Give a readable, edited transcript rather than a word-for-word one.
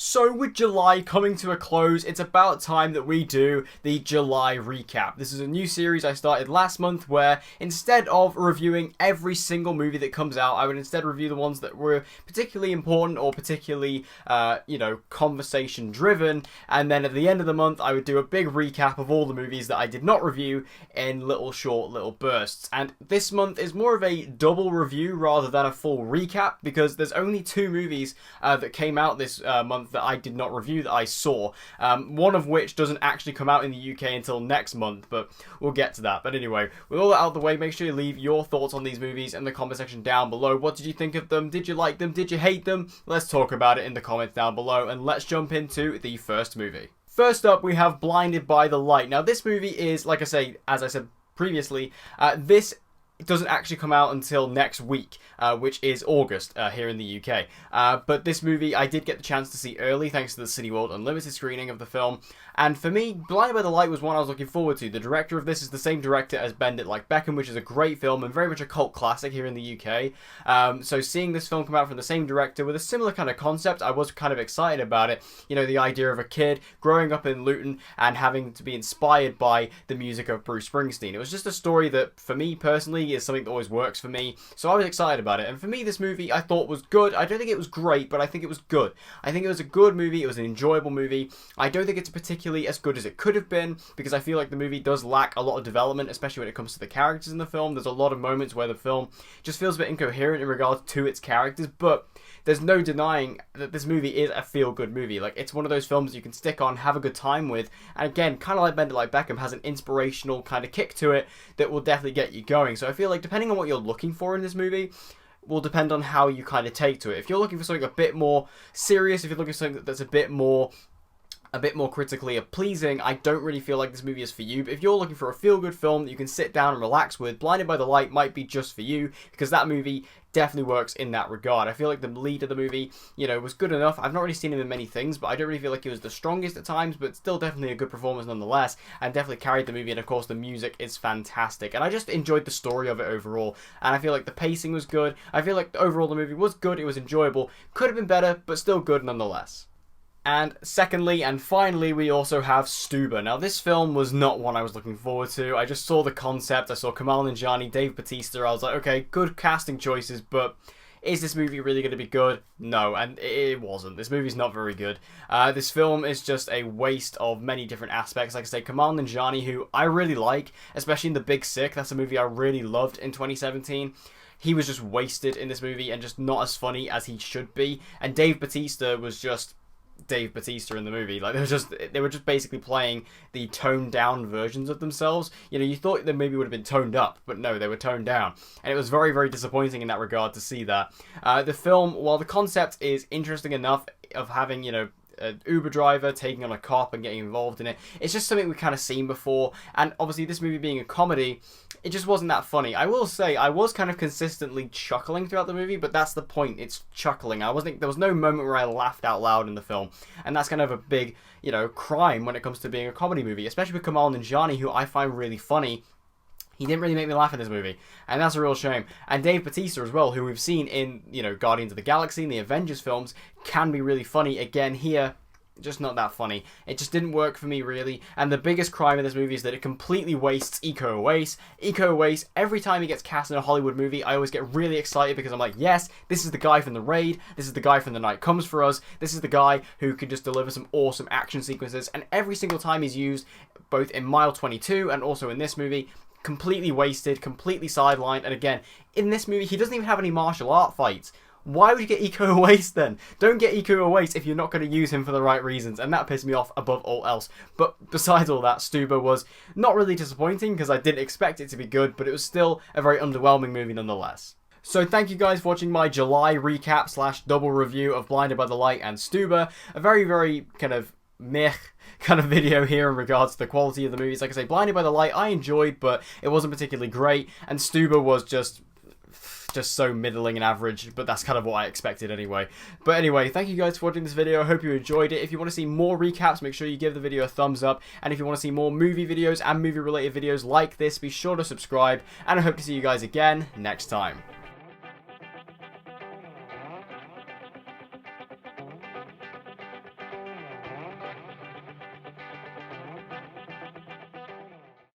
So with July coming to a close, it's about time that we do the July recap. This is a new series I started last month where instead of reviewing every single movie that comes out, I would instead review the ones that were particularly important or particularly, conversation driven. And then at the end of the month, I would do a big recap of all the movies that I did not review in little bursts. And this month is more of a double review rather than a full recap because there's only two movies that came out this month that I did not review that I saw, one of which doesn't actually come out in the UK until next month, but we'll get to that. But anyway, with all that out of the way, make sure you leave your thoughts on these movies in the comment section down below. What did you think of them? Did you like them? Did you hate them? Let's talk about it in the comments down below, and let's jump into the first movie. First up, we have Blinded by the Light. Now, this movie is, like I say, as I said previously, this doesn't actually come out until next week, which is August here in the UK. But this movie I did get the chance to see early thanks to the Cineworld Unlimited screening of the film. And for me, Blinded by the Light was one I was looking forward to. The director of this is the same director as Bend It Like Beckham, which is a great film and very much a cult classic here in the UK. So seeing this film come out from the same director with a similar kind of concept, I was kind of excited about it. You know, the idea of a kid growing up in Luton and having to be inspired by the music of Bruce Springsteen. It was just a story that, for me personally, is something that always works for me. So I was excited about it. And for me, this movie I thought was good. I don't think it was great, but I think it was good. I think it was a good movie. It was an enjoyable movie. I don't think it's particularly as good as it could have been because I feel like the movie does lack a lot of development, especially when it comes to the characters in the film. There's a lot of moments where the film just feels a bit incoherent in regards to its characters, but there's no denying that this movie is a feel-good movie. Like, it's one of those films you can stick on, have a good time with, and again, kind of like Bend It Like Beckham, has an inspirational kind of kick to it that will definitely get you going. So I feel like depending on what you're looking for in this movie will depend on how you kind of take to it. If you're looking for something a bit more serious, if you're looking for something that's a bit more critically pleasing, I don't really feel like this movie is for you. But if you're looking for a feel-good film that you can sit down and relax with, Blinded by the Light might be just for you, because that movie definitely works in that regard. I feel like the lead of the movie, was good enough. I've not really seen him in many things, but I don't really feel like he was the strongest at times, but still definitely a good performance nonetheless, and definitely carried the movie. And of course, the music is fantastic, and I just enjoyed the story of it overall, and I feel like the pacing was good. I feel like overall the movie was good. It was enjoyable. Could have been better, but still good nonetheless. And secondly and finally, we also have Stuber. Now, this film was not one I was looking forward to. I just saw the concept. I saw Kamal Nanjiani, Dave Bautista. I was like, okay, good casting choices, but is this movie really going to be good? No, and it wasn't. This movie's not very good. This film is just a waste of many different aspects. Like I say, Kamal Nanjiani, who I really like, especially in The Big Sick. That's a movie I really loved in 2017. He was just wasted in this movie and just not as funny as he should be. And Dave Bautista was just Dave Bautista in the movie. Like, they were just basically playing the toned down versions of themselves. You thought they maybe would have been toned up, but no, they were toned down, and it was very, very disappointing in that regard to see that. The film, while the concept is interesting enough of having an Uber driver taking on a cop and getting involved in it, it's just something we've kind of seen before. And obviously this movie being a comedy, it just wasn't that funny. I will say I was kind of consistently chuckling throughout the movie, but that's the point. It's chuckling. There was no moment where I laughed out loud in the film, and that's kind of a big crime when it comes to being a comedy movie, especially with Kamal Nanjiani, who I find really funny. He didn't really make me laugh in this movie, and that's a real shame. And Dave Bautista as well, who we've seen in, Guardians of the Galaxy and the Avengers films, can be really funny. Again, here, just not that funny. It just didn't work for me, really. And the biggest crime in this movie is that it completely wastes Iko Uwais. Iko Uwais, every time he gets cast in a Hollywood movie, I always get really excited because I'm like, yes, this is the guy from The Raid. This is the guy from The Night Comes For Us. This is the guy who can just deliver some awesome action sequences. And every single time he's used, both in Mile 22 and also in this movie, completely wasted, completely sidelined. And again, in this movie, he doesn't even have any martial art fights. Why would you get Iko Uwais then? Don't get Iko Uwais if you're not going to use him for the right reasons, and that pissed me off above all else. But besides all that, Stuber was not really disappointing because I didn't expect it to be good, but it was still a very underwhelming movie nonetheless. So thank you guys for watching my July recap / double review of Blinded by the Light and Stuber. A very, very kind of meh kind of video here in regards to the quality of the movies. Like I say, Blinded by the Light I enjoyed, but it wasn't particularly great, and Stuber was just so middling and average, but that's kind of what I expected anyway. But anyway, thank you guys for watching this video. I hope you enjoyed it. If you want to see more recaps, make sure you give the video a thumbs up, and if you want to see more movie videos and movie related videos like this, be sure to subscribe, and I hope to see you guys again next time.